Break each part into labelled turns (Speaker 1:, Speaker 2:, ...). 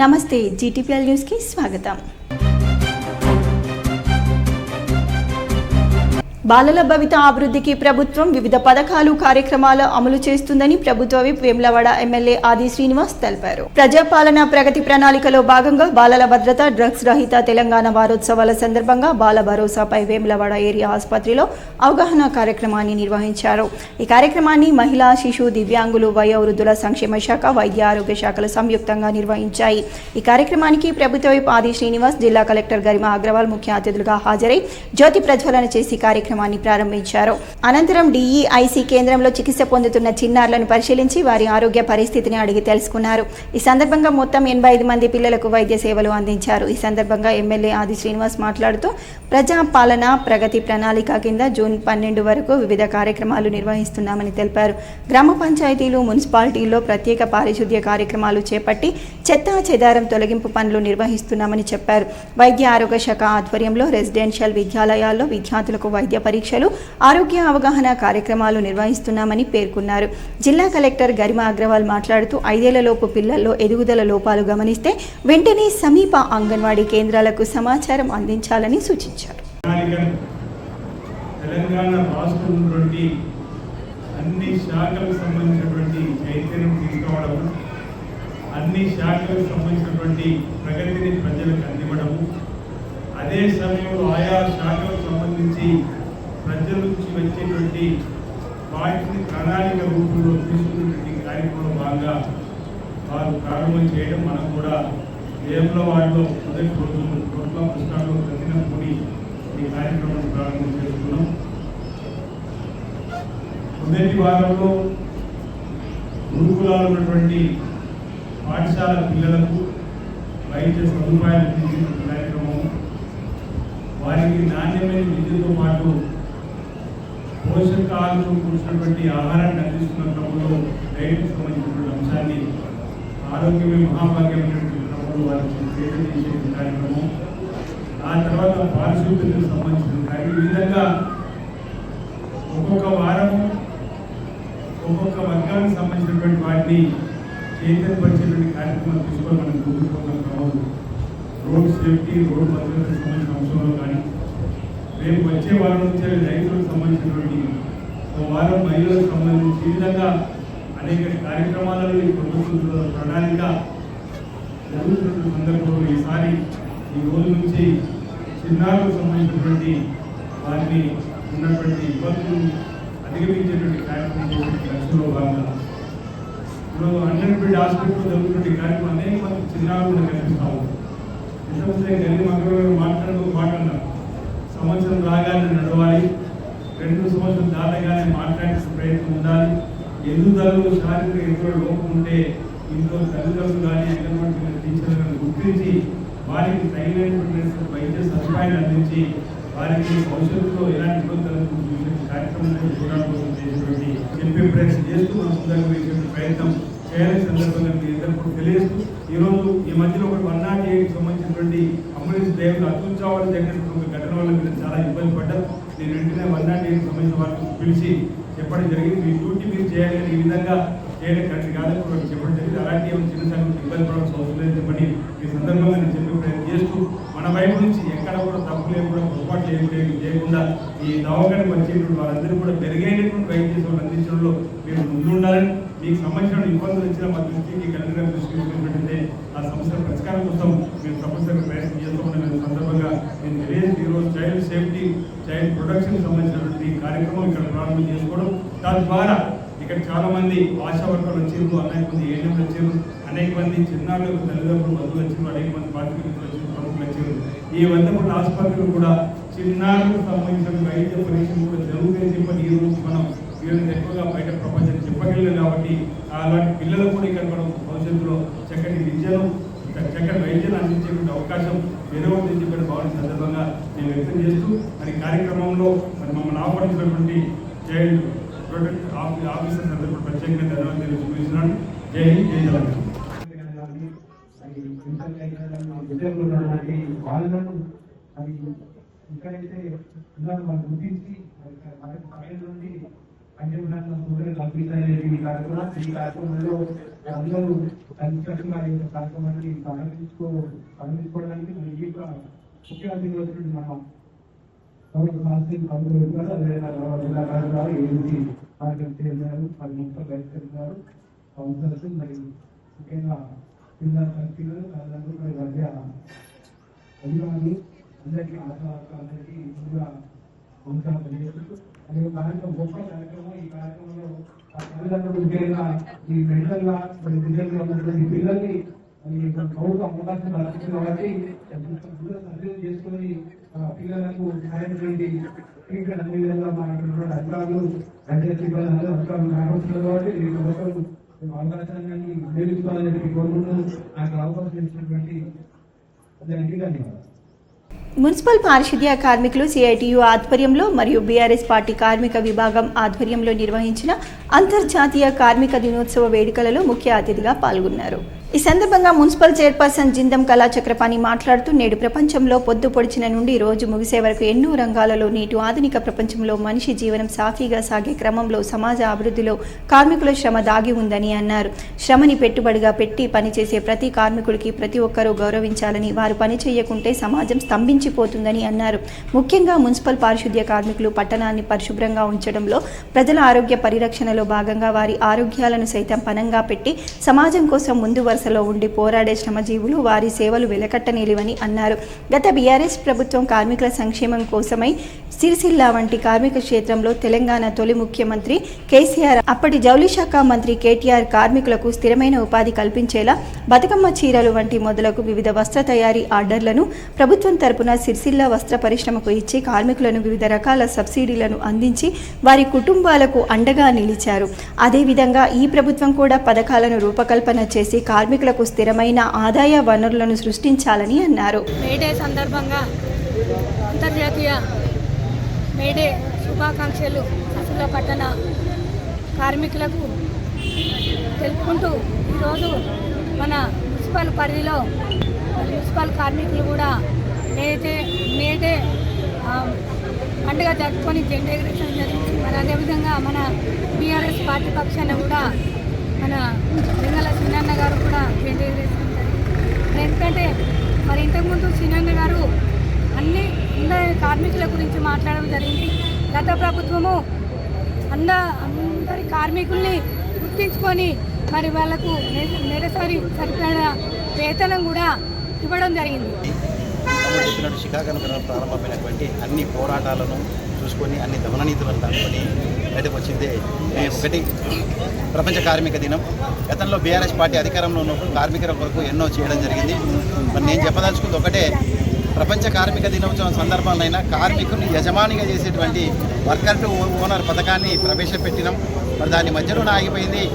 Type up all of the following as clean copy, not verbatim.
Speaker 1: నమస్తే GTPL news కి స్వాగతం. బాలల భవిత అభివృద్ధికి ప్రభుత్వం వివిధ పథకాలు కార్యక్రమాలు అమలు చేస్తుందని ప్రభుత్వ విప్ వేములవాడ ఎమ్మెల్యే ఆది శ్రీనివాస్ తెలిపారు. ప్రజాపాలన ప్రగతి ప్రణాళికలో భాగంగా బాలల భద్రత, డ్రగ్స్ రహిత తెలంగాణ వారోత్సవాల సందర్భంగా బాల భరోసాపై వేములవాడ ఏరియా ఆసుపత్రిలో అవగాహన కార్యక్రమాన్ని నిర్వహించారు. ఈ కార్యక్రమాన్ని మహిళా, శిశు, దివ్యాంగులు, వయోవృద్ధుల సంక్షేమ శాఖ, వైద్య ఆరోగ్య శాఖలు సంయుక్తంగా నిర్వహించాయి. ఈ కార్యక్రమానికి ప్రభుత్వ విప్ ఆది శ్రీనివాస్, జిల్లా కలెక్టర్ గరిమా అగ్రవాల్ ముఖ్య అతిథులుగా హాజరై జ్యోతి ప్రజ్వలన చేసి కార్యక్రమాన్ని ప్రారంభించారు. అనంతరం డిఈఐసి కేంద్రంలో చికిత్స పొందుతున్న చిన్నారులను పరిశీలించి వారి ఆరోగ్య పరిస్థితిని అడిగి తెలుసుకున్నారు. ఈ సందర్భంగా మొత్తం 85 మంది పిల్లలకు వైద్య సేవలు అందించారు. ఈ సందర్భంగా ఎమ్మెల్యే ఆది శ్రీనివాస్ మాట్లాడుతూ ప్రజా పాలన ప్రగతి ప్రణాళిక కింద జూన్ 12 వరకు వివిధ కార్యక్రమాలు నిర్వహిస్తున్నామని తెలిపారు. గ్రామ పంచాయతీలు, మున్సిపాలిటీల్లో ప్రత్యేక పారిశుద్ధ్య కార్యక్రమాలు చేపట్టి చెత్త చెదారం తొలగింపు పనులు నిర్వహిస్తున్నామని చెప్పారు. వైద్య ఆరోగ్య శాఖ ఆధ్వర్యంలో రెసిడెన్షియల్ విద్యాలయాల్లో విద్యార్థులకు వైద్య పరీక్షలు, ఆరోగ్య అవగాహన కార్యక్రమాలు నిర్వహిస్తున్నామని పేర్కొన్నారు. జిల్లా కలెక్టర్ గరిమా అగ్రవాల్ మాట్లాడుతూ 5 ఏళ్లలోపు పిల్లల్లో ఎదుగుదల లోపాలు గమనిస్తే వెంటనే సమీప అంగన్వాడీ కేంద్రాలకు సమాచారం అందించాలని సూచించారు.
Speaker 2: తెలంగాణ రాష్ట్రంలోని అన్ని శాఖలకు సంబంధించినటువంటి చైతన్యం తీసుకోవడం, అన్ని శాఖలకు సంబంధించినటువంటి ప్రగతిని ప్రజలకు అందివ్వడము, అదే సమయంలో ఆయా శాఖలకు సంబంధించి ప్రజల నుంచి వచ్చేటువంటి వాటిని ప్రణాళిక రూపంలో తీసుకున్నటువంటి కార్యక్రమంలో భాగంగా వారు ప్రారంభం చేయడం, మనం కూడా వేములవాడలో మొదటి రోజు రోడ్ల పుస్తకాల్లో ప్రతిన కూడి ఈ కార్యక్రమాన్ని ప్రారంభం చేసుకున్నాం. మొదటి వారంలో గురుకులాలు ఉన్నటువంటి పాఠశాల పిల్లలకు వైద్య సదుపాయాలు తీర్చిన కార్యక్రమం, వారికి నాణ్యమైన విద్యతో పాటు పోషకాలతో కూర్చున్నటువంటి ఆహారాన్ని అందిస్తున్న క్రమంలో డైట్కి సంబంధించినటువంటి అంశాన్ని ఆరోగ్యమే మహాభాగ్యమైనటువంటి క్రమంలో వారికి చేసే కార్యక్రమం, ఆ తర్వాత పారిశుద్ధ్యతకు సంబంధించిన కార్యక్రమం. ఈ విధంగా ఒక్కొక్క వారము ఒక్కొక్క వర్గానికి సంబంధించినటువంటి వాటిని చైతన్యపరిచేటువంటి కార్యక్రమాలు తీసుకొని మనం ముందుకుపోతున్న క్రమంలో రోడ్ సేఫ్టీ, రోడ్ భద్రతకు సంబంధించిన అంశంలో కానీ, రేపు వచ్చే వారం నుంచి రైతులకు సంబంధించినటువంటి వారం మహిళలకు సంబంధించి ఈ విధంగా అనేక కార్యక్రమాలలో ఈ ప్రభుత్వ ప్రణాళిక జరుగుతున్న సందర్భంలో ఈసారి ఈ రోజు నుంచి చిన్నారులకు సంబంధించినటువంటి వారిని ఉన్నటువంటి ఇబ్బందులు అధిగమించేటువంటి కార్యక్రమం చేసే లక్ష్యంలో భాగంగా ఇప్పుడు 100 బెడ్ హాస్పిటల్లో జరుగుతున్న కార్యక్రమం అనేక మంది చిన్నారులు కూడా కనిపిస్తా ఉంటారు. నిజంగా గరీబ్ అగ్రవాల్ మాట్లాడుతూ సంవత్సరం రాగానే నడవాలి, 2 సంవత్సరం దాటగానే మాట్లాడే ప్రయత్నం ఉండాలి. ఎదుగుదలలో శారీరక ఎదుగుదల లోపం ఉంటే ఇంట్లో తల్లిదండ్రులు కానీ అంగన్వాడీ టీచర్లను గుర్తించి వారికి తగినటువంటి వైద్య సదుపాయాన్ని అందించి వారికి భవిష్యత్తులో ఎలాంటి ఇబ్బందులు కార్యక్రమాన్ని చూడడం కోసం చేసేటువంటి చెప్పే ప్రయత్నం చేస్తూ మనం ముందుకు వేసేటువంటి ప్రయత్నం చేయాలని సందర్భంగా మీ ఇద్దరు తెలియజేస్తూ ఈరోజు ఈ మధ్యలో ఒకటి 108కి సంబంధించినటువంటి అంబులెన్స్ డ్రైవర్లు అత్యుత్సాహాలు జరిగినటువంటి ఘటన వల్ల మీరు చాలా ఇబ్బంది పడ్డారు. నేను వెంటనే 108కి సంబంధించిన వారిని పిలిచి చెప్పడం జరిగింది. మీ డ్యూటీ మీరు చేయాలని, ఈ విధంగా చేయడం కరెక్ట్ కాదని కూడా చెప్పడం జరిగింది. అలాంటి చిన్న సంగతి ఇబ్బంది పడాల్సిన అవసరం లేదు చెప్పని ఈ సందర్భంగా నేను చెప్పే ప్రయత్నం చేస్తూ మన వైపు నుంచి ఎక్కడ కూడా తప్పు లేకుండా పొరపాటు చేయకుండా ఈ దవాఖానకు వచ్చేటువంటి వారందరూ కూడా మెరుగైనటువంటి వైద్య సేవలు అందించడంలో మీరు ముందుండాలని, మీకు సంబంధించిన ఇబ్బందులు వచ్చిన మా దృష్టికి కలెక్టర్ దృష్టికి వచ్చినట్లయితే ఆ సమస్యల పరిష్కారం కోసం మేము తప్పనిసరిగా ప్రయత్నం చేస్తామని సందర్భంగా నేను తెలియజేసి ఈరోజు చైల్డ్ సేఫ్టీ, చైల్డ్ ప్రొటెక్షన్ సంబంధించినటువంటి కార్యక్రమం ఇక్కడ ప్రారంభం చేసుకోవడం, తద్వారా ఇక్కడ చాలా మంది ఆశా వర్కర్లు వచ్చారు, అనేక మంది ఏఎన్ఎంలు వచ్చారు, అనేక మంది చిన్నారులకు తల్లిదండ్రులు బంధువులు వచ్చారు, అనేక మంది పార్టీలు వచ్చారు, ప్రముఖులు వచ్చారు. ఈ 100 ఆసుపత్రులు కూడా చిన్నారులకు సంబంధించిన వైద్య పరీక్షలు కూడా జరుగుతాయని చెప్పని ఈ రోజు మనం ఎక్కువగా బయట ప్రపంచం చెప్పగలిగాం. కాబట్టి అలాంటి పిల్లలకు కూడా ఇక్కడ మనం భవిష్యత్తులో చక్కటి విద్యను, చక్కటి వైద్యాన్ని అందించేటువంటి అవకాశం ఎదురవుతుందని చెప్పిన భావన సందర్భంగా నేను వ్యక్తం చేస్తూ మరి కార్యక్రమంలో మరి మమ్మల్ని ఆహ్వానించినటువంటి చైల్డ్ ప్రొటెక్ట్ ఆఫీసర్ సందర్భంగా ప్రత్యేకంగా ధన్యవాదాలు చూపించినాడు. జై హింద్, జై తెలంగాణ.
Speaker 3: వాళ్ళను అది ఇక్కడైతే మనం గుర్తించి నుండి
Speaker 2: పంచభూషాలు కల్పించాలనే ఈ కార్యక్రమంలో అందరూ సంతోషంగా ఈ కార్యక్రమాన్ని ప్రారంభించుకోవడానికి ఈ ముఖ్య అతిథులు వచ్చినట్టు మనం జిల్లా కార్యక్రమాలు ఏమిటి కార్యక్రమం చేశారు 10 నిమిషాలు బయటకెళ్తున్నారు కౌన్సిలర్స్ మరి ముఖ్యంగా జిల్లా కలెక్టర్లు తల్లిదండ్రులు మరి మధ్య అభిమానులు అందరికీ అందరికీ ముందుగా నమస్కారం తెలియజేస్తూ అదే కార్యక్రమం గొప్ప కార్యక్రమం. ఈ కార్యక్రమంలో తల్లిదండ్రులు ముఖ్యంగా ఈ మెడికల్ గా ఉన్నటువంటి పిల్లల్ని ప్రభుత్వం అవకాశం కల్పించింది కాబట్టి సర్జరీ చేసుకుని పిల్లలకు సరైనటువంటి ట్రీట్మెంట్ అన్ని విధంగా మాట్లాడుతున్న అధికారులు పంచాయతీ సిబ్బంది అందరూ అధికారులు కాకపోతున్నారు కాబట్టి ఈ ప్రభుత్వం అవకాశాన్ని ఉపయోగించుకోవాలని చెప్పి కోరుకుంటూ నాకు అవకాశం ఇచ్చినటువంటి అందరికీ ధన్యవాదాలు.
Speaker 1: మున్సిపల్ పారిశుద్ధ్య కార్మికులు సిఐటియు ఆధ్వర్యంలో మరియు బీఆర్ఎస్ పార్టీ కార్మిక విభాగం ఆధ్వర్యంలో నిర్వహించిన అంతర్జాతీయ కార్మిక దినోత్సవ వేడుకలలో ముఖ్య అతిథిగా పాల్గొన్నారు. ఈ సందర్భంగా మున్సిపల్ చైర్పర్సన్ జిందం కళా చక్రపాణి మాట్లాడుతూ నేడు ప్రపంచంలో పొద్దు పొడిచిన నుండి రోజు ముగిసే వరకు ఎన్నో రంగాలలో నేటి ఆధునిక ప్రపంచంలో మనిషి జీవనం సాఫీగా సాగే క్రమంలో సమాజ అభివృద్ధిలో కార్మికుల శ్రమ దాగి ఉందని అన్నారు. శ్రమని పెట్టుబడిగా పెట్టి పనిచేసే ప్రతి కార్మికుడికి ప్రతి ఒక్కరూ గౌరవించాలని, వారు పని చేయకుంటే సమాజం స్తంభించిపోతుందని అన్నారు. ముఖ్యంగా మున్సిపల్ పారిశుద్ధ్య కార్మికులు పట్టణాన్ని పరిశుభ్రంగా ఉంచడంలో, ప్రజల ఆరోగ్య పరిరక్షణలో భాగంగా వారి ఆరోగ్యాలను సైతం పణంగా పెట్టి సమాజం కోసం ముందు వరుసలో ఉండి పోరాడే శ్రమజీవులు, వారి సేవలు వెలకట్టనేలివని అన్నారు. గత బీఆర్ఎస్ ప్రభుత్వం కార్మికుల సంక్షేమం కోసమై సిరిసిల్ల వంటి కార్మిక క్షేత్రంలో తెలంగాణ తొలి ముఖ్యమంత్రి కేసీఆర్, అప్పటి జౌళి శాఖ మంత్రి కేటీఆర్ కార్మికులకు స్థిరమైన ఉపాధి కల్పించేలా బతుకమ్మ చీరలు వంటి మొదలకు వివిధ వస్త్ర తయారీ ఆర్డర్లను ప్రభుత్వం తరపున సిరిసిల్ల వస్త్ర పరిశ్రమకు ఇచ్చి కార్మికులను వివిధ రకాల సబ్సిడీలను అందించి వారి కుటుంబాలకు అండగా నిలిచారు. అదేవిధంగా ఈ ప్రభుత్వం కూడా పథకాలను రూపకల్పన చేసి కార్మికులకు స్థిరమైన ఆదాయ వనరులను సృష్టించాలని అన్నారు.
Speaker 3: మేడే సందర్భంగా అంతర్జాతీయ మేడే శుభాకాంక్షలు సిరిసిల్ల పట్టణ కార్మికులకు తెలుపుకుంటూ ఈరోజు మన మున్సిపల్ పరిధిలో మున్సిపల్ కార్మికులు కూడా మేడే పండుగ జరుపుకొని జెండా ఎగరేయడం జరిగింది. మరి అదేవిధంగా మన బీఆర్ఎస్ పార్టీ పక్షాన కూడా మన లింగల సినన్న గారు కూడా జెండా ఎగరేయడం జరిగింది. ఎందుకంటే మరి ఇంతకుముందు సినన్న గారు అన్ని కార్మికుల గురించి మాట్లాడడం జరిగింది. గత ప్రభుత్వము అందరి కార్మికుల్ని గుర్తించుకొని మరి వాళ్ళకు నెలసరి సరిపడ వేతనం కూడా ఇవ్వడం జరిగింది.
Speaker 4: శిఖాగణం ప్రారంభమైనటువంటి అన్ని పోరాటాలను చూసుకొని అన్ని దమననీతులను దాటుకొని బయటకు వచ్చిందే ఒకటి ప్రపంచ కార్మిక దినం. గతంలో బీఆర్ఎస్ పార్టీ అధికారంలో ఉన్నప్పుడు కార్మికుల కొరకు ఎన్నో చేయడం జరిగింది. మరి నేను చెప్పదలుచుకుంది ఒకటే, ప్రపంచ కార్మిక దినోత్సవం సందర్భంలో కార్మికుని యజమానిగా చేసేటువంటి వర్కర్ టు ఓనర్ పథకాన్ని ప్రవేశపెట్టినాం. మరి దాని మధ్యలోనే ఆగిపోయింది.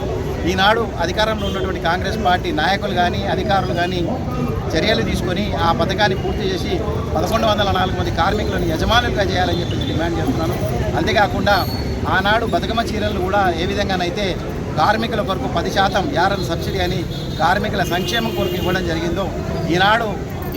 Speaker 4: ఈనాడు అధికారంలో ఉన్నటువంటి కాంగ్రెస్ పార్టీ నాయకులు కానీ అధికారులు కానీ చర్యలు తీసుకొని ఆ పథకాన్ని పూర్తి చేసి 1104 మంది కార్మికులను యజమానులుగా చేయాలని చెప్పి డిమాండ్ చేస్తున్నాను. అంతేకాకుండా ఆనాడు బతుకమ్మ చీరలు కూడా ఏ విధంగానైతే కార్మికుల కొరకు 10% యారన్ సబ్సిడీ అని కార్మికుల సంక్షేమం కొరకు ఇవ్వడం జరిగిందో, ఈనాడు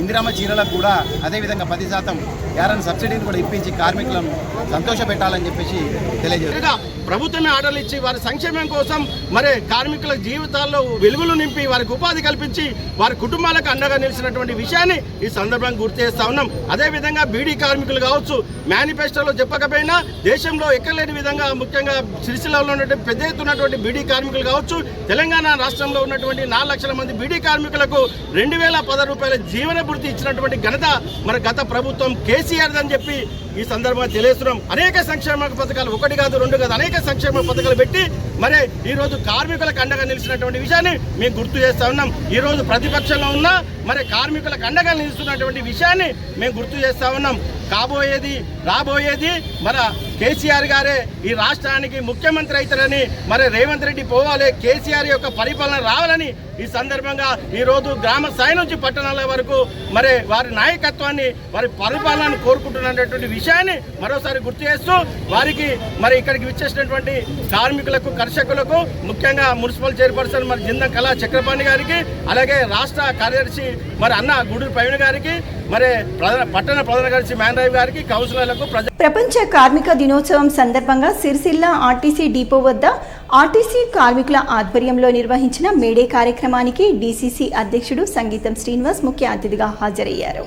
Speaker 4: ఇందిరమ్మ చీరలకు కూడా అదేవిధంగా 10% యారన్ సబ్సిడీని కూడా ఇప్పించి కార్మికులను సంతోషపెట్టాలని చెప్పేసి తెలియజేస్తారు.
Speaker 5: ప్రభుత్వమే ఆర్డర్లు ఇచ్చి వారి సంక్షేమం కోసం మరి కార్మికుల జీవితాల్లో వెలుగులు నింపి వారికి ఉపాధి కల్పించి వారి కుటుంబాలకు అండగా నిలిచినటువంటి విషయాన్ని ఈ సందర్భంగా గుర్తు చేస్తా ఉన్నాం. అదేవిధంగా బీడీ కార్మికులు కావచ్చు, మేనిఫెస్టోలో చెప్పకపోయినా దేశంలో ఎక్కలేని విధంగా ముఖ్యంగా సిరిసిల్లలో ఉన్నటువంటి పెద్ద ఎత్తున ఉన్నటువంటి బీడీ కార్మికులు కావచ్చు, తెలంగాణ రాష్ట్రంలో ఉన్నటువంటి 4 లక్షల మంది బీడీ కార్మికులకు 2010 రూపాయల జీవన భృతి ఇచ్చినటువంటి ఘనత మరి గత ప్రభుత్వం కేసీఆర్ అని చెప్పి ఈ సందర్భంగా తెలియజేస్తున్నాం. అనేక సంక్షేమ పథకాలు, 1 కాదు 2 కాదు, అనేక సంక్షేమ పథకాలు పెట్టి మరి ఈరోజు కార్మికులకు అండగా నిలిచినటువంటి విషయాన్ని మేము గుర్తు చేస్తా ఉన్నాం. ఈరోజు ప్రతిపక్షంలో ఉన్న మరి కార్మికులకు అండగా నిలుస్తున్నటువంటి విషయాన్ని మేము గుర్తు చేస్తా ఉన్నాం. రాబోయేది మన కేసీఆర్ గారే ఈ రాష్ట్రానికి ముఖ్యమంత్రి అవుతారని, మరి రేవంత్ రెడ్డి పోవాలి, కేసీఆర్ యొక్క పరిపాలన రావాలని ఈ సందర్భంగా ఈరోజు గ్రామ స్థాయి నుంచి పట్టణాల వరకు మరి వారి నాయకత్వాన్ని, వారి పరిపాలనను కోరుకుంటున్నటువంటి విషయాన్ని మరోసారి గుర్తు చేస్తూ వారికి మరి ఇక్కడికి విచ్చేసినటువంటి కార్మికులకు, కర్షకులకు, ముఖ్యంగా మున్సిపల్ చైర్పర్సన్ మరి జిందం కళా చక్రపాణి గారికి, అలాగే రాష్ట్ర కార్యదర్శి మరి అన్న గూడూరు ప్రవీణ్ గారికి, మరి పట్టణ ప్రధాన కార్యదర్శి మ్యాన్ రావు గారికి, కౌన్సిలర్లకు
Speaker 1: ప్రపంచ కార్మిక దినోత్సవం దినోత్సవం సందర్భంగా సిరిసిల్ల ఆర్టీసీ డిపో వద్ద ఆర్టీసీ కార్మికుల ఆధ్వర్యంలో నిర్వహించిన మేడే కార్యక్రమానికి డీసీసీ అధ్యక్షుడు సంగీతం శ్రీనివాస్ ముఖ్య అతిథిగా హాజరయ్యారు.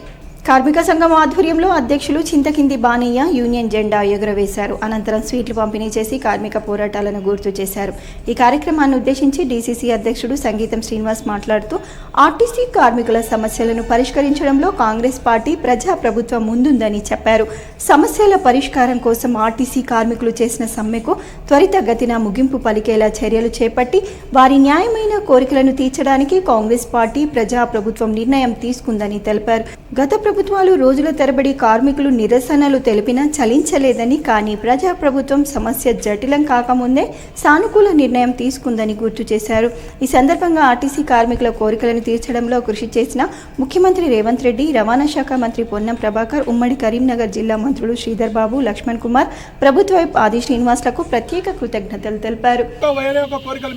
Speaker 1: కార్మిక సంఘం ఆధ్వర్యంలో అధ్యక్షులు చింతకింది బానయ్య యూనియన్ జెండా ఎగురవేశారు. అనంతరం స్వీట్లు పంపిణీ చేసి కార్మిక పోరాటాలను గుర్తు చేశారు. ఈ కార్యక్రమాన్ని ఉద్దేశించి డీసీసీ అధ్యక్షుడు సంగీతం శ్రీనివాస్ మాట్లాడుతూ ఆర్టీసీ కార్మికుల సమస్యలను పరిష్కరించడంలో కాంగ్రెస్ పార్టీ ప్రజాప్రభుత్వం ముందుందని చెప్పారు. సమస్యల పరిష్కారం కోసం ఆర్టీసీ కార్మికులు చేసిన సమ్మెకు త్వరితగతిన ముగింపు పలికేలా చర్యలు చేపట్టి వారి న్యాయమైన కోరికలను తీర్చడానికి కాంగ్రెస్ పార్టీ ప్రజాప్రభుత్వం నిర్ణయం తీసుకుందని తెలిపారు. గత ప్రభుత్వాలు రోజుల తరబడి కార్మికులు నిరసనలు తెలిపినా చలించలేదని, కానీ ప్రజాప్రభుత్వం సమస్య జటిలం కాకముందే సానుకూల నిర్ణయం తీసుకుందని గుర్తు చేశారు. ఈ సందర్భంగా ఆర్టీసీ కార్మికుల కోరికలను తీర్చడంలో కృషి చేసిన ముఖ్యమంత్రి రేవంత్ రెడ్డి, రవాణా శాఖ మంత్రి పొన్నం ప్రభాకర్, ఉమ్మడి కరీంనగర్ జిల్లా మంత్రులు శ్రీధర్ బాబు, లక్ష్మణ్ కుమార్, ప్రభుత్వ వైపు ఆది శ్రీనివాస్లకు ప్రత్యేక కృతజ్ఞతలు తెలిపారు.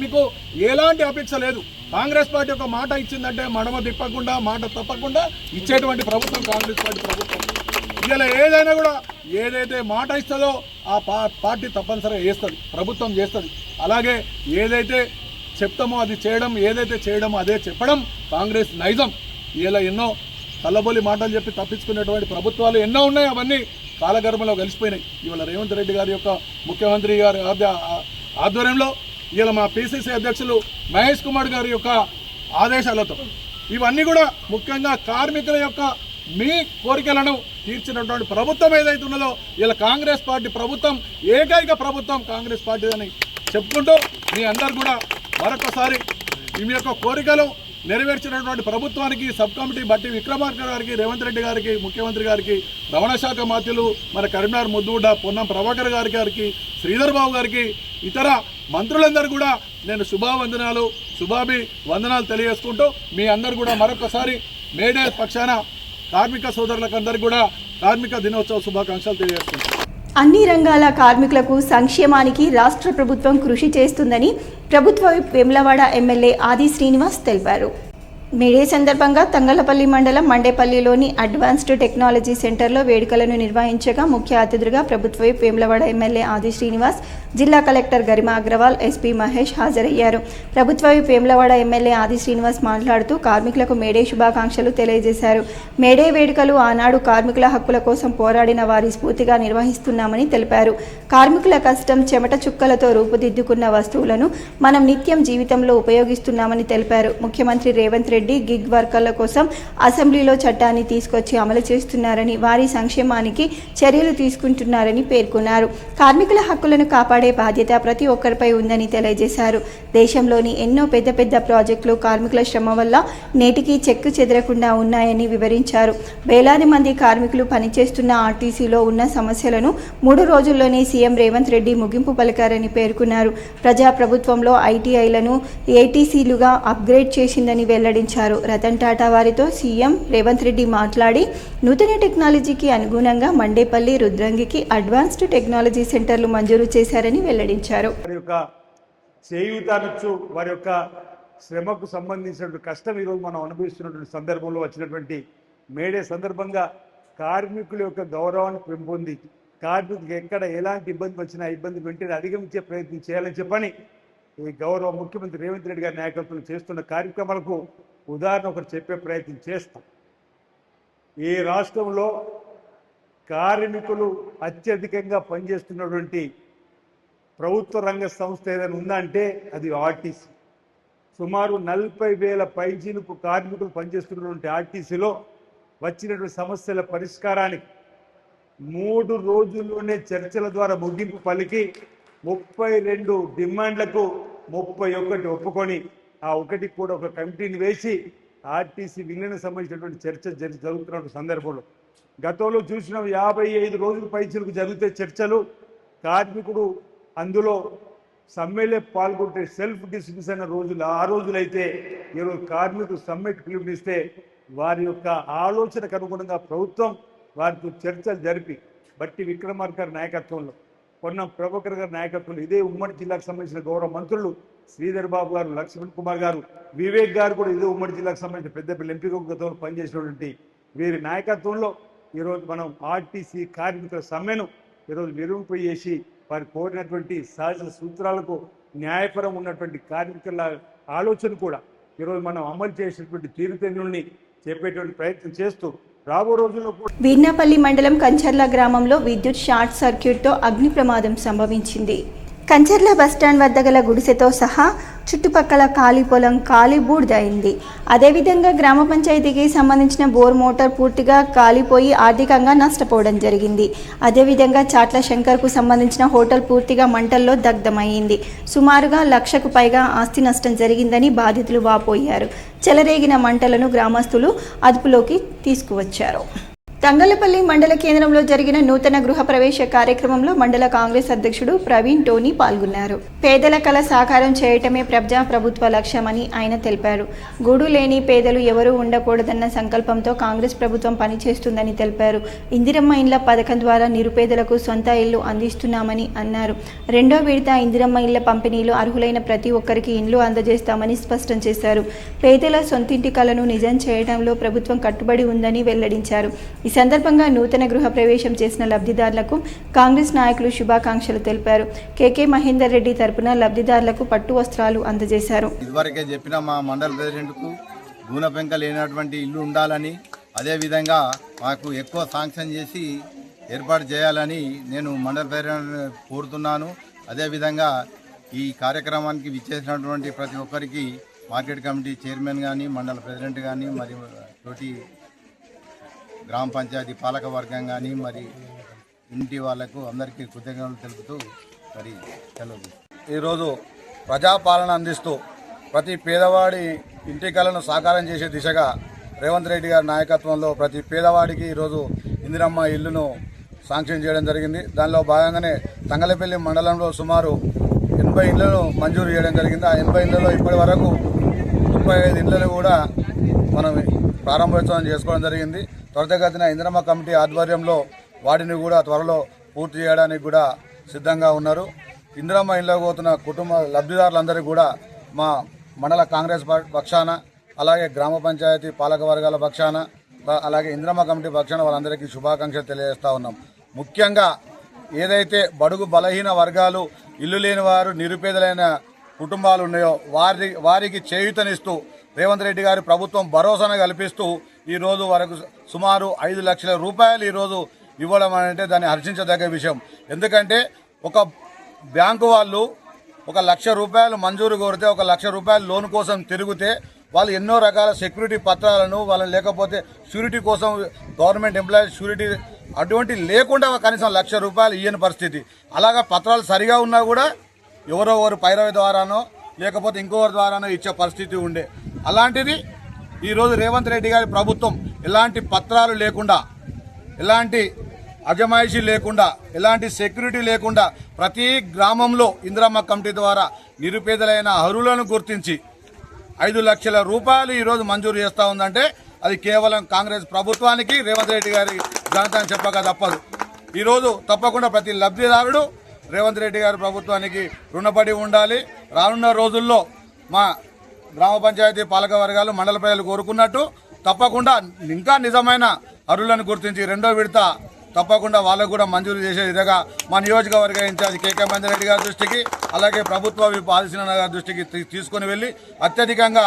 Speaker 6: మీకు ఎలాంటి అపేక్ష లేదు. కాంగ్రెస్ పార్టీ ఒక మాట ఇచ్చిందంటే మడమ తిప్పకుండా, మాట తప్పకుండా ఇచ్చేటువంటి ప్రభుత్వం కాంగ్రెస్ పార్టీ ప్రభుత్వం. ఇలా ఏదైనా కూడా ఏదైతే మాట ఇస్తుందో ఆ పార్టీ తప్పనిసరిగా చేస్తుంది, ప్రభుత్వం చేస్తుంది. అలాగే ఏదైతే చెప్తామో అది చేయడం, ఏదైతే చేయడమో అదే చెప్పడం కాంగ్రెస్ నైజం. ఇలా ఎన్నో కల్లబొల్లి మాటలు చెప్పి తప్పించుకునేటువంటి ప్రభుత్వాలు ఎన్నో ఉన్నాయి, అవన్నీ కాలగర్భంలో కలిసిపోయినాయి. ఇవాళ రేవంత్ రెడ్డి గారి యొక్క ముఖ్యమంత్రి గారి ఆధ్వర్యంలో ఇలా మా పిసిసి అధ్యక్షులు మహేష్ కుమార్ గారి యొక్క ఆదేశాలతో ఇవన్నీ కూడా ముఖ్యంగా కార్మికుల యొక్క మీ కోరికలను తీర్చినటువంటి ప్రభుత్వం ఏదైతే ఉన్నదో ఇలా కాంగ్రెస్ పార్టీ ప్రభుత్వం ఏకైక ప్రభుత్వం కాంగ్రెస్ పార్టీ అని చెప్పుకుంటూ మీ అందరు కూడా మరొకసారి మీ యొక్క కోరికలు నెరవేర్చినటువంటి ప్రభుత్వానికి, సబ్ కమిటీ బట్టి విక్రమార్క గారికి, రేవంత్ రెడ్డి గారికి, ముఖ్యమంత్రి గారికి, రవాణా శాఖ మంత్రులు మన కరీంనగర్ ముద్దుగుడ్డ పొన్నం ప్రభాకర్ గారికి, శ్రీధర్ బాబు గారికి, ఇతర మంత్రులందరూ కూడా నేను శుభాభివందనాలు తెలియజేసుకుంటూ మీ అందరు కూడా మరొకసారి మేడే పక్షాన కార్మిక సోదరులకు అందరికీ కూడా కార్మిక దినోత్సవ శుభాకాంక్షలు తెలియజేసుకుంటాం.
Speaker 1: అన్ని రంగాల కార్మికులకు సంక్షేమానికి రాష్ట్ర ప్రభుత్వం కృషి చేస్తుందని ప్రభుత్వ వేములవాడ ఎమ్మెల్యే ఆది శ్రీనివాస్ తెలిపారు. మేడే సందర్భంగా తంగలపల్లి మండలం మండేపల్లిలోని అడ్వాన్స్డ్ టెక్నాలజీ సెంటర్లో వేడుకలను నిర్వహించగా ముఖ్య అతిథులుగా ప్రభుత్వ వేములవాడ ఎమ్మెల్యే ఆది శ్రీనివాస్, జిల్లా కలెక్టర్ గరిమా అగ్రవాల్, ఎస్పీ మహేష్ హాజరయ్యారు. ప్రభుత్వ వేములవాడ ఎమ్మెల్యే ఆది శ్రీనివాస్ మాట్లాడుతూ కార్మికులకు మేడే శుభాకాంక్షలు తెలియజేశారు. మేడే వేడుకలు ఆనాడు కార్మికుల హక్కుల కోసం పోరాడిన వారి స్ఫూర్తిగా నిర్వహిస్తున్నామని తెలిపారు. కార్మికుల కష్టం, చెమట చుక్కలతో రూపుదిద్దుకున్న వస్తువులను మనం నిత్యం జీవితంలో ఉపయోగిస్తున్నామని తెలిపారు. ముఖ్యమంత్రి రేవంత్ రెడ్డి గిగ్ వర్కర్ల కోసం అసెంబ్లీలో చట్టాన్ని తీసుకొచ్చి అమలు చేస్తున్నారని, వారి సంక్షేమానికి చర్యలు తీసుకుంటున్నారని పేర్కొన్నారు. కార్మికుల హక్కులను కాపాడే బాధ్యత ప్రతి ఒక్కరిపై ఉందని తెలియజేశారు. దేశంలోని ఎన్నో పెద్ద పెద్ద ప్రాజెక్టులు కార్మికుల శ్రమ వల్ల నేటికి చెక్కు చెదరకుండా ఉన్నాయని వివరించారు. వేలాది మంది కార్మికులు పనిచేస్తున్న ఆర్టీసీలో ఉన్న సమస్యలను 3 రోజుల్లోనే సీఎం రేవంత్ రెడ్డి ముగింపు పలికారని పేర్కొన్నారు. ప్రజాప్రభుత్వంలో ఐటీఐలను ఏటీసీలుగా అప్గ్రేడ్ చేసిందని వెల్లడించారు. రతన్ టాటా వారితో సీఎం రేవంత్ రెడ్డి మాట్లాడి నూతన టెక్నాలజీకి అనుగుణంగా మండేపల్లి, రుద్రంగికి అడ్వాన్స్డ్ టెక్నాలజీ సెంటర్లు మంజూరు చేశారని వెల్లడించారు.
Speaker 6: వారి యొక్క చేయూతనొచ్చు, వారి యొక్క శ్రమకు సంబంధించినటువంటి కష్టం ఈరోజు మనం అనుభవిస్తున్నటువంటి సందర్భంలో వచ్చినటువంటి మేడే సందర్భంగా కార్మికుల యొక్క గౌరవాన్ని పెంపొంది కార్మికులకు ఎక్కడ ఎలాంటి ఇబ్బంది వచ్చినా ఇబ్బంది వెంటనే అధిగమించే ప్రయత్నం చేయాలని చెప్పని ఈ గౌరవ ముఖ్యమంత్రి రేవంత్ రెడ్డి గారి నాయకత్వంలో చేస్తున్న కార్యక్రమాలకు ఉదాహరణ ఒకటి చెప్పే ప్రయత్నం చేస్తాం. ఈ రాష్ట్రంలో కార్మికులు అత్యధికంగా పనిచేస్తున్నటువంటి ప్రభుత్వ రంగ సంస్థ ఏదైనా ఉందంటే అది ఆర్టీసీ. సుమారు 40,000 పైచీలకు కార్మికులు పనిచేస్తున్నటువంటి ఆర్టీసీలో వచ్చినటువంటి సమస్యల పరిష్కారానికి 3 రోజుల్లోనే చర్చల ద్వారా ముగింపు పలికి 32 డిమాండ్లకు 31 ఒప్పుకొని ఆ ఒకటికి కూడా ఒక కమిటీని వేసి ఆర్టీసీ విలీనం సంబంధించినటువంటి చర్చ జరుగుతున్న సందర్భంలో గతంలో చూసిన 55 రోజుల పైచీలకు జరిగితే చర్చలు కార్మికుడు అందులో సమ్మెలో పాల్గొంటే సెల్ఫ్ డిస్మిస్ అన్న రోజులు ఆ రోజులైతే ఈరోజు కార్మికులు సమ్మెకు పిలుపునిస్తే వారి యొక్క ఆలోచనకు అనుగుణంగా ప్రభుత్వం వారితో చర్చలు జరిపి బట్టి విక్రమార్క గారి నాయకత్వంలో, పొన్నం ప్రభాకర్ గారి నాయకత్వంలో, ఇదే ఉమ్మడి జిల్లాకు సంబంధించిన గౌరవ మంత్రులు శ్రీధర్ బాబు గారు, లక్ష్మణ్ కుమార్ గారు, వివేక్ గారు కూడా ఇదే ఉమ్మడి జిల్లాకు సంబంధించిన పెద్దపల్లి ఎంపీగా గతంలో పనిచేసినటువంటి వీరి నాయకత్వంలో ఈరోజు మనం ఆర్టీసీ కార్మికుల సమ్మెను ఈరోజు నిరూపింపజేసి వారు కోరినటువంటి సహజ సూత్రాలకు న్యాయపరం ఉన్నటువంటి కార్మికుల ఆలోచన కూడా ఈరోజు మనం అమలు చేసినటువంటి తీరుతెన్నుల్ని చెప్పేటువంటి ప్రయత్నం చేస్తూ రాబో రోజుల్లో కూడా
Speaker 1: వీర్నాపల్లి మండలం కంచర్ల గ్రామంలో విద్యుత్ షార్ట్ సర్క్యూట్తో అగ్ని ప్రమాదం సంభవించింది. కంచర్ల బస్టాండ్ వద్ద గల గుడిసెతో సహా చుట్టుపక్కల ఖాళీ పొలం ఖాళీ బూడిదైంది. అదేవిధంగా గ్రామ పంచాయతీకి సంబంధించిన బోర్ మోటార్ పూర్తిగా కాలిపోయి ఆర్థికంగా నష్టపోవడం జరిగింది. అదేవిధంగా చాట్ల శంకర్కు సంబంధించిన హోటల్ పూర్తిగా మంటల్లో దగ్ధమైంది. సుమారుగా 1,00,000కు పైగా ఆస్తి నష్టం జరిగిందని బాధితులు వాపోయారు. చెలరేగిన మంటలను గ్రామస్తులు అదుపులోకి తీసుకువచ్చారు. తంగళ్లపల్లి మండల కేంద్రంలో జరిగిన నూతన గృహ ప్రవేశ కార్యక్రమంలో మండల కాంగ్రెస్ అధ్యక్షుడు ప్రవీణ్ టోనీ పాల్గొన్నారు. పేదల కల సాకారం చేయటమే ప్రభుత్వ లక్ష్యమని ఆయన తెలిపారు. గూడు లేని పేదలు ఎవరూ ఉండకూడదన్న సంకల్పంతో కాంగ్రెస్ ప్రభుత్వం పనిచేస్తుందని తెలిపారు. ఇందిరమ్మ ఇండ్ల పథకం ద్వారా నిరుపేదలకు సొంత ఇళ్లు అందిస్తున్నామని అన్నారు. 2వ విడత ఇందిరమ్మ ఇండ్ల పంపిణీలో అర్హులైన ప్రతి ఒక్కరికి ఇండ్లు అందజేస్తామని స్పష్టం చేశారు. పేదల సొంతింటి కలను నిజం చేయడంలో ప్రభుత్వం కట్టుబడి ఉందని వెల్లడించారు. ఈ సందర్భంగా నూతన గృహ ప్రవేశం చేసిన లబ్ధిదారులకు కాంగ్రెస్ నాయకులు శుభాకాంక్షలు తెలిపారు. కేకే మహేందర్ రెడ్డి తరపున లబ్ధిదారులకు పట్టు వస్త్రాలు అందజేశారు.
Speaker 7: ఇదివరకే చెప్పిన మా మండల ప్రెసిడెంట్కు గూన పెంక లేనటువంటి ఇల్లు ఉండాలని, అదేవిధంగా మాకు ఎక్కువ శాంక్షన్ చేసి ఏర్పాటు చేయాలని నేను మండల ప్రెసిడెంట్ కోరుతున్నాను. అదేవిధంగా ఈ కార్యక్రమానికి విచ్చేసినటువంటి ప్రతి ఒక్కరికి మార్కెట్ కమిటీ చైర్మన్ కానీ, మండల ప్రెసిడెంట్ కానీ, మరి తోటి గ్రామ పంచాయతీ పాలక వర్గం కానీ, మరి ఇంటి వాళ్లకు అందరికీ కృతజ్ఞతలు తెలుపుతూ మరి సెలవు.
Speaker 8: ఈరోజు ప్రజాపాలన అందిస్తూ ప్రతి పేదవాడి ఇంటి కలను సాకారం చేసే దిశగా రేవంత్ రెడ్డి గారి నాయకత్వంలో ప్రతి పేదవాడికి ఈరోజు ఇందిరమ్మ ఇల్లును శాంక్షన్ చేయడం జరిగింది. దానిలో భాగంగానే తంగలపల్లి మండలంలో సుమారు 80 ఇళ్లను మంజూరు చేయడం జరిగింది. ఆ 80 ఇళ్లలో ఇప్పటి వరకు 35 ఇళ్లను కూడా మనం ప్రారంభోత్సవం చేసుకోవడం జరిగింది. త్వరితగతిన ఇందిరమ్మ కమిటీ ఆధ్వర్యంలో వాటిని కూడా త్వరలో పూర్తి చేయడానికి కూడా సిద్ధంగా ఉన్నారు. ఇందిరమ్మ ఇళ్ళకు పోతున్న కుటుంబ లబ్ధిదారులందరికీ కూడా మా మండల కాంగ్రెస్ పక్షాన, అలాగే గ్రామ పంచాయతీ పాలక వర్గాల పక్షాన, అలాగే ఇందిరమ్మ కమిటీ పక్షాన వాళ్ళందరికీ శుభాకాంక్షలు తెలియజేస్తూ ఉన్నాం. ముఖ్యంగా ఏదైతే బడుగు బలహీన వర్గాలు, ఇల్లు లేని వారు, నిరుపేదలైన కుటుంబాలు ఉన్నాయో వారికి చేయూతనిస్తూ రేవంత్ రెడ్డి గారి ప్రభుత్వం భరోసాను కల్పిస్తూ ఈరోజు వరకు సుమారు 5 లక్షల రూపాయలు ఈరోజు ఇవ్వడం అంటే దాన్ని హర్షించదగ్గ విషయం. ఎందుకంటే ఒక బ్యాంకు వాళ్ళు 1 లక్ష రూపాయలు మంజూరు కోరితే 1 లక్ష రూపాయలు లోన్ కోసం తిరిగితే వాళ్ళు ఎన్నో రకాల సెక్యూరిటీ పత్రాలను, వాళ్ళని లేకపోతే షూరిటీ కోసం గవర్నమెంట్ ఎంప్లాయీస్ షూరిటీ అటువంటి లేకుండా కనీసం 1 లక్ష రూపాయలు ఇయ్యని పరిస్థితి. అలాగా పత్రాలు సరిగా ఉన్నా కూడా ఎవరో ఒకరు పైరవి ద్వారానో లేకపోతే ఇంకొకరి ద్వారానో ఇచ్చే పరిస్థితి ఉండే. అలాంటిది ఈరోజు రేవంత్ రెడ్డి గారి ప్రభుత్వం ఎలాంటి పత్రాలు లేకుండా, ఎలాంటి అజమాయిషీ లేకుండా, ఎలాంటి సెక్యూరిటీ లేకుండా ప్రతి గ్రామంలో ఇందిరమ్మ కమిటీ ద్వారా నిరుపేదలైన అర్హులను గుర్తించి 5 లక్షల రూపాయలు ఈరోజు మంజూరు చేస్తూ ఉందంటే అది కేవలం కాంగ్రెస్ ప్రభుత్వానికి, రేవంత్ రెడ్డి గారి ఘనతని చెప్పక తప్పదు. ఈరోజు తప్పకుండా ప్రతి లబ్ధిదారుడు రేవంత్ రెడ్డి గారి ప్రభుత్వానికి రుణపడి ఉండాలి. రానున్న రోజుల్లో మా గ్రామ పంచాయతీ పాలక వర్గాలు, మండల ప్రజలు కోరుకున్నట్టు తప్పకుండా ఇంకా నిజమైన అర్హులను గుర్తించి 2వ విడత తప్పకుండా వాళ్ళకు కూడా మంజూరు చేసే విధంగా మా నియోజకవర్గ ఇన్ఛార్జ్ కేకే మహేందర్ రెడ్డి గారి దృష్టికి, అలాగే ప్రభుత్వ విప్ ఆదిశీలన గారి దృష్టికి తీసుకొని వెళ్ళి అత్యధికంగా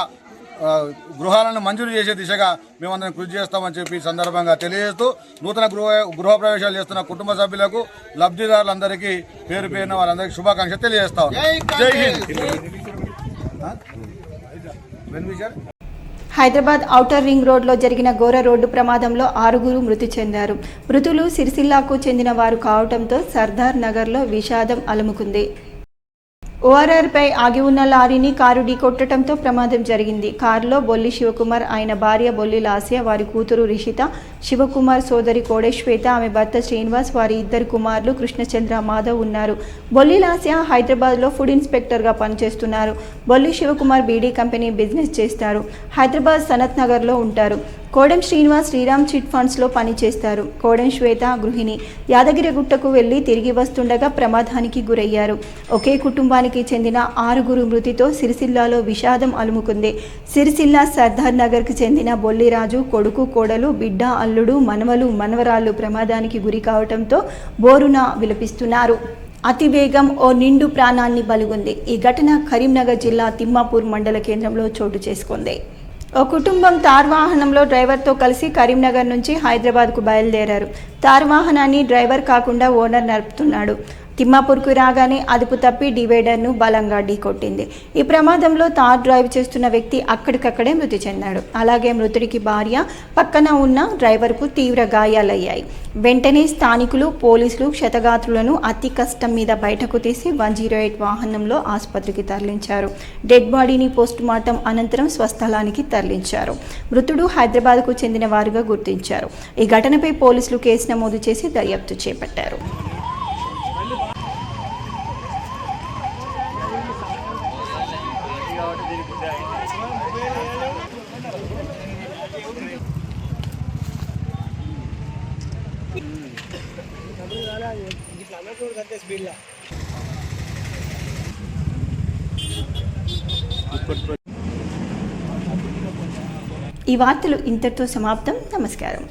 Speaker 8: గృహాలను మంజూరు చేసే దిశగా మేమందరం కృషి చేస్తామని చెప్పి సందర్భంగా తెలియజేస్తూ నూతన గృహ ప్రవేశాలు చేస్తున్న కుటుంబ సభ్యులకు, లబ్ధిదారులందరికీ పేరు పేరున వాళ్ళందరికీ శుభాకాంక్షలు తెలియజేస్తాం. జై హింద్.
Speaker 1: హైదరాబాద్ ఔటర్ రింగ్ రోడ్లో జరిగిన ఘోర రోడ్డు ప్రమాదంలో 6 మృతి చెందారు. మృతులు సిరిసిల్లాకు చెందిన వారు కావడంతో సర్దార్ నగర్లో విషాదం అలుముకుంది. ఓఆర్ఆర్పై ఆగి ఉన్న లారీని కారు ఢీకొట్టడంతో ప్రమాదం జరిగింది. కారులో బొల్లి శివకుమార్, ఆయన భార్య బొల్లి లాస్య, వారి కూతురు రిషిత, శివకుమార్ సోదరి కోడేశ్వేత, ఆమె భర్త శ్రీనివాస్, వారి 2 కుమారులు కృష్ణచంద్ర, మాధవ్ ఉన్నారు. బొల్లి లాస్య హైదరాబాద్లో ఫుడ్ ఇన్స్పెక్టర్గా పనిచేస్తున్నారు. బొల్లి శివకుమార్ బీడీ కంపెనీ బిజినెస్ చేస్తారు. హైదరాబాద్ సనత్ నగర్లో ఉంటారు. కోడెం శ్రీనివాస్ శ్రీరామ్ చిట్ ఫండ్స్లో పనిచేస్తారు. కోడెం శ్వేత గృహిణి యాదగిరిగుట్టకు వెళ్లి తిరిగి వస్తుండగా ప్రమాదానికి గురయ్యారు. ఒకే కుటుంబానికి చెందిన 6 మృతితో సిరిసిల్లాలో విషాదం అలుముకుంది. సిరిసిల్ల సర్దార్ నగర్కు చెందిన బొల్లిరాజు కొడుకు, కోడలు, బిడ్డ, అల్లుడు, మనవలు, మనవరాళ్లు ప్రమాదానికి గురి కావడంతో బోరున విలపిస్తున్నారు. అతివేగం ఓ నిండు ప్రాణాన్ని బలిగొంది. ఈ ఘటన కరీంనగర్ జిల్లా తిమ్మాపూర్ మండల కేంద్రంలో చోటు చేసుకుంది. ఓ కుటుంబం తార్ వాహనంలో డ్రైవర్తో కలిసి కరీంనగర్ నుంచి హైదరాబాద్కు బయలుదేరారు. తార్ వాహనాన్ని డ్రైవర్ కాకుండా ఓనర్ నడుపుతున్నాడు. తిమ్మాపూర్కు రాగానే అదుపు తప్పి డివైడర్ను బలంగా ఢీకొట్టింది. ఈ ప్రమాదంలో తార్ డ్రైవ్ చేస్తున్న వ్యక్తి అక్కడికక్కడే మృతి చెందాడు. అలాగే మృతుడికి భార్య, పక్కన ఉన్న డ్రైవర్కు తీవ్ర గాయాలయ్యాయి. వెంటనే స్థానికులు, పోలీసులు క్షతగాత్రులను అతి కష్టం మీద బయటకు తీసి 108 వాహనంలో ఆసుపత్రికి తరలించారు. డెడ్ బాడీని పోస్టుమార్టం అనంతరం స్వస్థలానికి తరలించారు. మృతుడు హైదరాబాద్కు చెందిన వారుగా గుర్తించారు. ఈ ఘటనపై పోలీసులు కేసు నమోదు చేసి దర్యాప్తు చేపట్టారు. ఈ వార్తలు ఇంతటితో సమాప్తం. నమస్కారం.